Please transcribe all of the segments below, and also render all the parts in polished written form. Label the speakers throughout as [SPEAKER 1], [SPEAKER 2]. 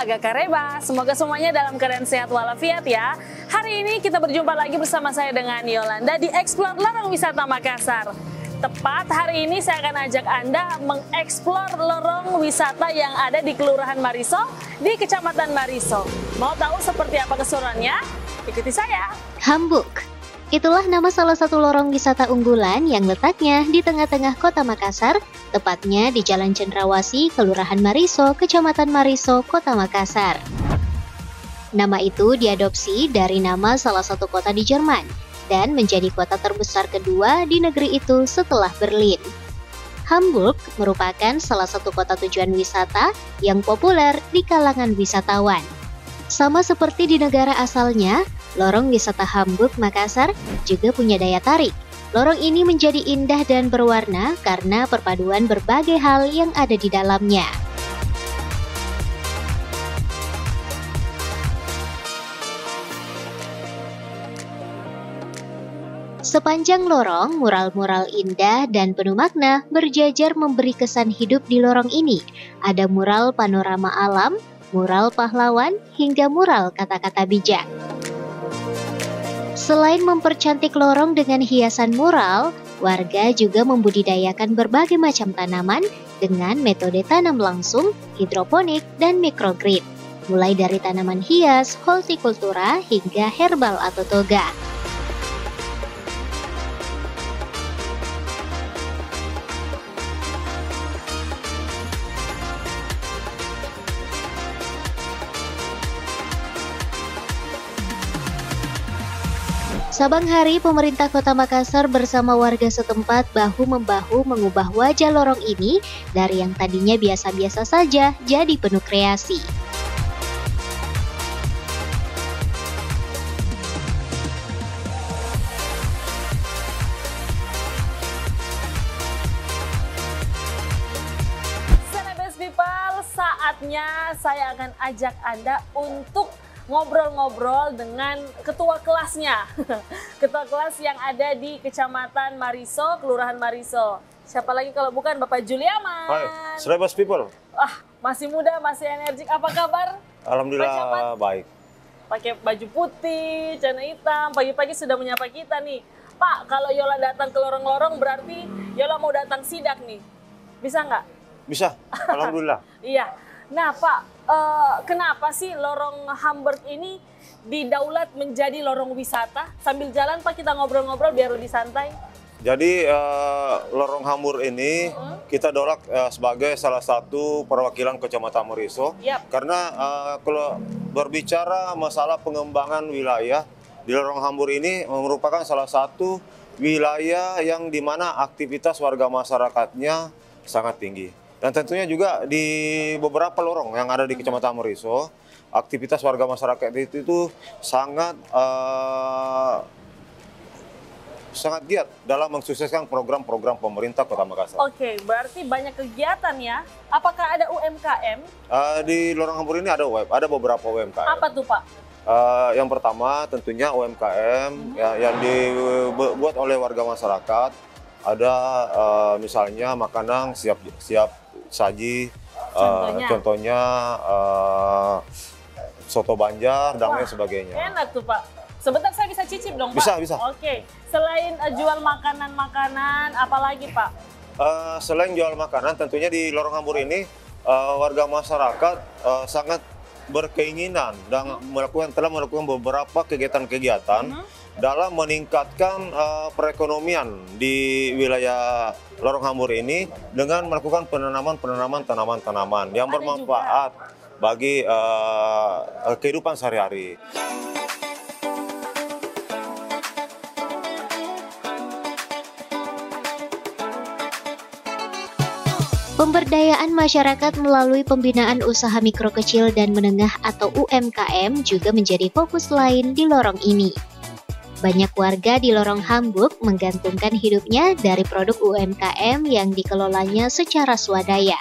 [SPEAKER 1] Aga Kareba. Semoga semuanya dalam keadaan sehat walafiat ya. Hari ini kita berjumpa lagi bersama saya dengan Yolanda di Explore Lorong Wisata Makassar. Tepat hari ini saya akan ajak Anda mengeksplor lorong wisata yang ada di Kelurahan Mariso, di Kecamatan Mariso. Mau tahu seperti apa keseruannya? Ikuti saya.
[SPEAKER 2] Hambuk. Itulah nama salah satu lorong wisata unggulan yang letaknya di tengah-tengah kota Makassar, tepatnya di Jalan Cendrawasih, Kelurahan Mariso, Kecamatan Mariso, Kota Makassar. Nama itu diadopsi dari nama salah satu kota di Jerman dan menjadi kota terbesar kedua di negeri itu setelah Berlin. Hamburg merupakan salah satu kota tujuan wisata yang populer di kalangan wisatawan. Sama seperti di negara asalnya, lorong wisata Hamburg Makassar juga punya daya tarik. Lorong ini menjadi indah dan berwarna karena perpaduan berbagai hal yang ada di dalamnya. Sepanjang lorong, mural-mural indah dan penuh makna berjajar memberi kesan hidup di lorong ini. Ada mural panorama alam, mural pahlawan, hingga mural kata-kata bijak. Selain mempercantik lorong dengan hiasan mural, warga juga membudidayakan berbagai macam tanaman dengan metode tanam langsung, hidroponik, dan microgrid. Mulai dari tanaman hias, hortikultura, hingga herbal atau toga. Sabang hari, pemerintah Kota Makassar bersama warga setempat bahu-membahu mengubah wajah lorong ini dari yang tadinya biasa-biasa saja jadi penuh kreasi.
[SPEAKER 1] Senebes people, saatnya saya akan ajak Anda untuk ngobrol-ngobrol dengan ketua kelasnya. Ketua kelas yang ada di Kecamatan Mariso, Kelurahan Mariso. Siapa lagi kalau bukan Bapak Juliaman.
[SPEAKER 3] Hai, Senebes people.
[SPEAKER 1] Masih muda, masih energik. Apa kabar?
[SPEAKER 3] Alhamdulillah baik.
[SPEAKER 1] Pakai baju putih, celana hitam, pagi-pagi sudah menyapa kita nih. Pak, kalau Yola datang ke lorong-lorong berarti Yola mau datang sidak nih. Bisa nggak?
[SPEAKER 3] Bisa, alhamdulillah.
[SPEAKER 1] Iya. Nah Pak, kenapa sih lorong Hamburg ini didaulat menjadi lorong wisata? Sambil jalan Pak kita ngobrol-ngobrol biar lebih santai.
[SPEAKER 3] Jadi lorong Hamburg ini kita daulat sebagai salah satu perwakilan Kecamatan Mariso.
[SPEAKER 1] Yap.
[SPEAKER 3] Karena kalau berbicara masalah pengembangan wilayah, di lorong Hamburg ini merupakan salah satu wilayah yang dimana aktivitas warga masyarakatnya sangat tinggi. Dan tentunya juga di beberapa lorong yang ada di Kecamatan Mariso, aktivitas warga masyarakat itu sangat giat dalam mensukseskan program-program pemerintah Kota Makassar.
[SPEAKER 1] Oke, berarti banyak kegiatan ya. Apakah ada UMKM?
[SPEAKER 3] Di lorong Hamburg ini ada beberapa UMKM.
[SPEAKER 1] Apa tuh Pak?
[SPEAKER 3] Yang pertama tentunya UMKM yang dibuat oleh warga masyarakat. Ada misalnya makanan siap saji, contohnya soto Banjar dan lain sebagainya.
[SPEAKER 1] Enak tuh Pak. Sebentar saya bisa cicip dong Pak?
[SPEAKER 3] Bisa.
[SPEAKER 1] Oke. Selain jual makanan-makanan, apa lagi Pak?
[SPEAKER 3] Selain jual makanan, tentunya di lorong Hamburg ini warga masyarakat sangat berkeinginan dan telah melakukan beberapa kegiatan-kegiatan dalam meningkatkan perekonomian di wilayah lorong Hamburg ini dengan melakukan penanaman tanaman-tanaman yang bermanfaat bagi kehidupan sehari-hari.
[SPEAKER 2] Pemberdayaan masyarakat melalui pembinaan usaha mikro kecil dan menengah atau UMKM juga menjadi fokus lain di lorong ini. Banyak warga di lorong Hamburg menggantungkan hidupnya dari produk UMKM yang dikelolanya secara swadaya.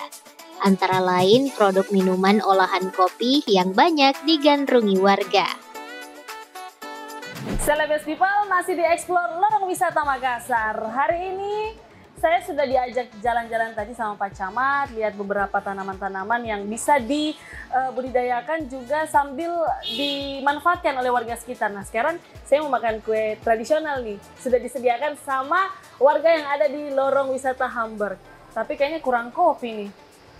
[SPEAKER 2] Antara lain produk minuman olahan kopi yang banyak digandrungi warga.
[SPEAKER 1] Senebes people masih di Explore Lorong Wisata Makassar. Hari ini Saya sudah diajak jalan-jalan tadi sama Pak Camat, lihat beberapa tanaman-tanaman yang bisa budidayakan juga sambil dimanfaatkan oleh warga sekitar. Nah sekarang saya mau makan kue tradisional nih, sudah disediakan sama warga yang ada di lorong wisata Hamburg. Tapi kayaknya kurang kopi nih.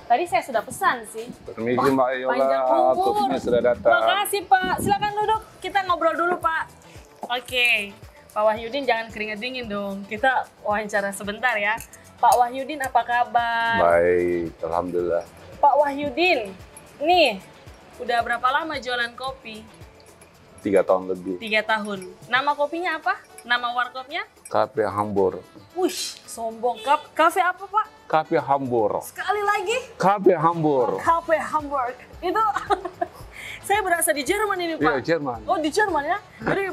[SPEAKER 1] Tadi saya sudah pesan sih.
[SPEAKER 4] Permisi Mbak Yola, kopinya sudah datang.
[SPEAKER 1] Makasih Pak, silakan duduk. Kita ngobrol dulu Pak. Oke, Pak Wahyudin jangan keringat dingin dong. Kita wawancara sebentar ya. Pak Wahyudin apa kabar?
[SPEAKER 4] Baik, alhamdulillah.
[SPEAKER 1] Pak Wahyudin, nih udah berapa lama jualan kopi?
[SPEAKER 4] 3 tahun lebih.
[SPEAKER 1] 3 tahun. Nama kopinya apa? Nama warkopnya?
[SPEAKER 4] Cafe Hamburg.
[SPEAKER 1] Wih, sombong. Kafe apa Pak?
[SPEAKER 4] Cafe Hamburg.
[SPEAKER 1] Sekali lagi.
[SPEAKER 4] Cafe Hamburg.
[SPEAKER 1] Cafe Hamburg. Itu saya berasa di Jerman ini Pak.
[SPEAKER 4] Iya, Jerman.
[SPEAKER 1] Oh di Jerman ya? Jadi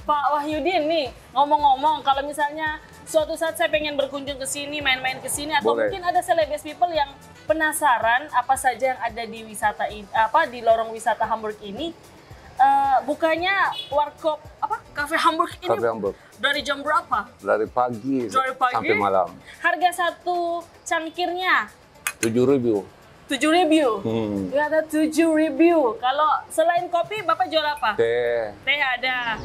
[SPEAKER 1] Pak Wahyudin nih, ngomong-ngomong kalau misalnya suatu saat saya pengen berkunjung ke sini, main-main ke sini, atau
[SPEAKER 4] Boleh.
[SPEAKER 1] mungkin ada celebrity people yang penasaran apa saja yang ada di wisata ini, di lorong wisata Hamburg ini. Bukanya warkop Cafe Hamburg ini
[SPEAKER 4] Cafe Hamburg.
[SPEAKER 1] dari jam berapa?
[SPEAKER 4] Dari pagi,
[SPEAKER 1] Dari pagi?
[SPEAKER 4] sampai malam.
[SPEAKER 1] Harga satu cangkirnya
[SPEAKER 4] 7.000.
[SPEAKER 1] 7.000. Ya ada 7.000. Kalau selain kopi, Bapak jual apa?
[SPEAKER 4] Teh.
[SPEAKER 1] Teh ada.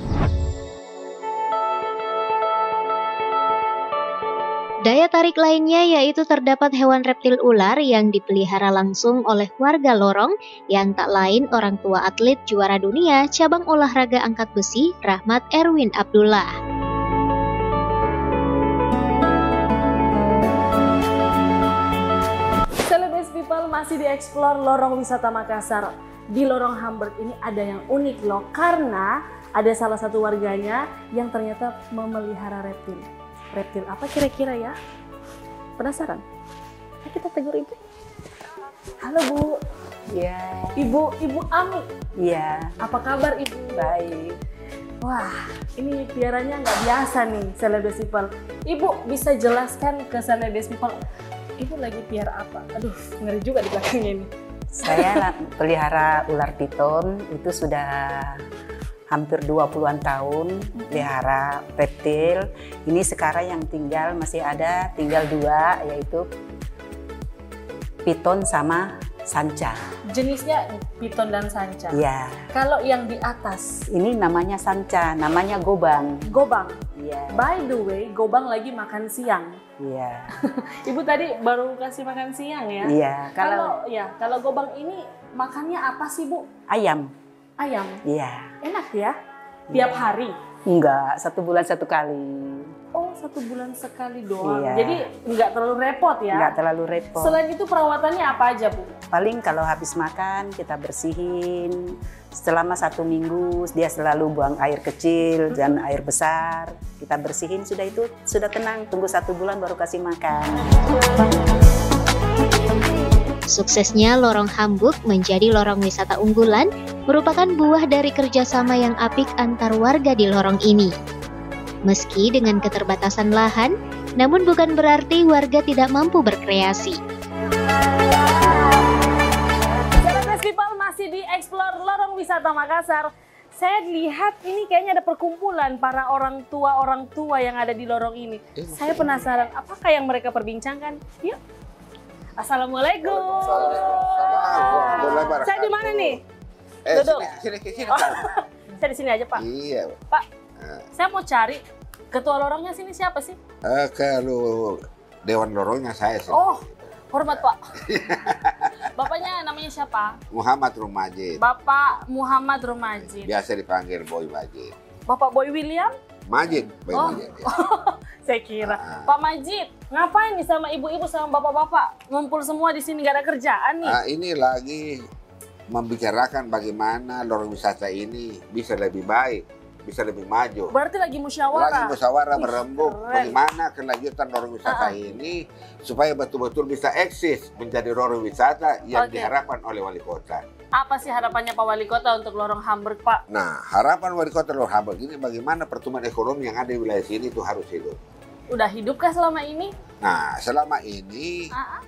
[SPEAKER 2] Daya tarik lainnya yaitu terdapat hewan reptil ular yang dipelihara langsung oleh warga lorong yang tak lain orang tua atlet juara dunia cabang olahraga angkat besi Rahmat Erwin Abdullah.
[SPEAKER 1] Celebrity people masih dieksplor lorong wisata Makassar. Di lorong Hamburg ini ada yang unik loh, karena ada salah satu warganya yang ternyata memelihara reptil. Reptil apa kira-kira ya? Penasaran? Ayo kita tegur ibu. Halo Bu.
[SPEAKER 5] Iya,
[SPEAKER 1] Ibu Ami.
[SPEAKER 5] iya,
[SPEAKER 1] Apa kabar Ibu?
[SPEAKER 5] baik.
[SPEAKER 1] Wah, ini piaranya nggak biasa nih, celebrity people. Ibu bisa jelaskan ke celebrity people, Ibu lagi piara apa? Aduh, ngeri juga di belakangnya ini.
[SPEAKER 5] Saya pelihara ular piton itu sudah hampir 20-an tahun pelihara reptil. Ini sekarang yang masih tinggal 2, yaitu piton sama sanca.
[SPEAKER 1] Jenisnya piton dan sanca.
[SPEAKER 5] Iya,
[SPEAKER 1] Kalau yang di atas,
[SPEAKER 5] ini namanya sanca, namanya gobang.
[SPEAKER 1] gobang.
[SPEAKER 5] Iya,
[SPEAKER 1] By the way, gobang lagi makan siang.
[SPEAKER 5] iya,
[SPEAKER 1] Ibu tadi baru kasih makan siang ya?
[SPEAKER 5] iya.
[SPEAKER 1] Kalau gobang ini makannya apa sih Bu?
[SPEAKER 5] Ayam,
[SPEAKER 1] Ayam.
[SPEAKER 5] iya.
[SPEAKER 1] Enak ya? Tiap hari?
[SPEAKER 5] Enggak, 1 bulan 1 kali.
[SPEAKER 1] Oh, 1 bulan sekali doang.
[SPEAKER 5] Iya.
[SPEAKER 1] Jadi nggak terlalu repot ya?
[SPEAKER 5] Enggak terlalu repot.
[SPEAKER 1] Selain itu perawatannya apa aja Bu?
[SPEAKER 5] Paling kalau habis makan kita bersihin selama 1 minggu, dia selalu buang air kecil dan air besar. Kita bersihin, sudah itu sudah tenang, tunggu 1 bulan baru kasih makan.
[SPEAKER 2] Suksesnya lorong Hamburg menjadi lorong wisata unggulan merupakan buah dari kerjasama yang apik antar warga di lorong ini. Meski dengan keterbatasan lahan, namun bukan berarti warga tidak mampu berkreasi.
[SPEAKER 1] Celebrity people masih dieksplor lorong wisata Makassar. Saya lihat ini kayaknya ada perkumpulan para orang tua yang ada di lorong ini. Saya penasaran apakah yang mereka perbincangkan. Yuk. Assalamualaikum. Saya di mana nih? Duduk.
[SPEAKER 6] Sini.
[SPEAKER 1] Oh, saya di sini aja Pak.
[SPEAKER 6] Iya.
[SPEAKER 1] Pak, saya mau cari ketua lorongnya sini siapa sih?
[SPEAKER 6] Kalau Dewan Lorongnya saya sih.
[SPEAKER 1] Oh, hormat Pak. Bapaknya namanya siapa?
[SPEAKER 6] Muhammad Rumajid.
[SPEAKER 1] Bapak Muhammad Rumajid.
[SPEAKER 6] Biasa dipanggil Boy Majid.
[SPEAKER 1] Bapak Boy William?
[SPEAKER 6] Majid, Boy
[SPEAKER 1] Oh.
[SPEAKER 6] Majid. Ya.
[SPEAKER 1] Saya kira. Pak Majid, ngapain nih sama ibu-ibu sama bapak-bapak? Ngumpul semua di sini gak ada kerjaan nih.
[SPEAKER 6] Ini lagi membicarakan bagaimana lorong wisata ini bisa lebih baik, bisa lebih maju.
[SPEAKER 1] Berarti lagi musyawarah.
[SPEAKER 6] Lagi musyawarah
[SPEAKER 1] Ih,
[SPEAKER 6] berembuk
[SPEAKER 1] keren.
[SPEAKER 6] bagaimana kelanjutan lorong wisata ini supaya betul-betul bisa eksis menjadi lorong wisata yang
[SPEAKER 1] Oke.
[SPEAKER 6] diharapkan oleh wali kota.
[SPEAKER 1] Apa sih harapannya Pak Wali Kota untuk lorong Hamburg, Pak?
[SPEAKER 6] Nah, harapan wali kota Lorong Hamburg ini bagaimana pertumbuhan ekonomi yang ada di wilayah sini itu harus hidup.
[SPEAKER 1] Udah hidupkah selama ini?
[SPEAKER 6] Nah, selama ini
[SPEAKER 1] Ah,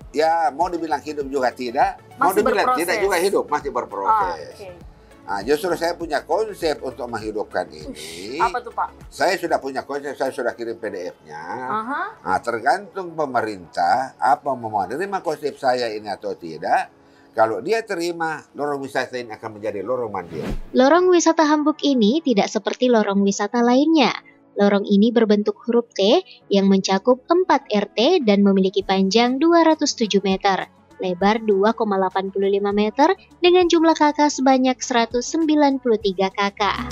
[SPEAKER 6] ya mau dibilang hidup juga tidak, mau
[SPEAKER 1] Masih
[SPEAKER 6] dibilang
[SPEAKER 1] berproses.
[SPEAKER 6] tidak juga hidup, masih berproses.
[SPEAKER 1] Oke.
[SPEAKER 6] Nah, justru saya punya konsep untuk menghidupkan ini.
[SPEAKER 1] Apa tuh, Pak?
[SPEAKER 6] Saya sudah punya konsep, saya sudah kirim PDF-nya.
[SPEAKER 1] Aha.
[SPEAKER 6] Nah, tergantung pemerintah apa mau menerima konsep saya ini atau tidak. Kalau dia terima, lorong wisata ini akan menjadi lorong mandiri.
[SPEAKER 2] Lorong wisata Hamburg ini tidak seperti lorong wisata lainnya. Lorong ini berbentuk huruf T yang mencakup 4 RT dan memiliki panjang 207 meter, lebar 2,85 meter dengan jumlah kakak sebanyak 193 kakak.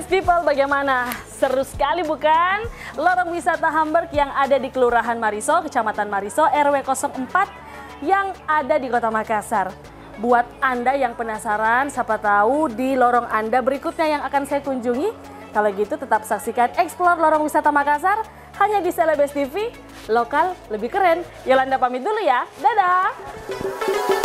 [SPEAKER 1] Best people, bagaimana? Seru sekali bukan? Lorong wisata Hamburg yang ada di Kelurahan Mariso, Kecamatan Mariso, RW 04 yang ada di Kota Makassar. Buat Anda yang penasaran, siapa tahu di lorong Anda berikutnya yang akan saya kunjungi. Kalau gitu tetap saksikan Explore Lorong Wisata Makassar hanya di Celebes TV, lokal lebih keren. Yolanda pamit dulu ya, dadah!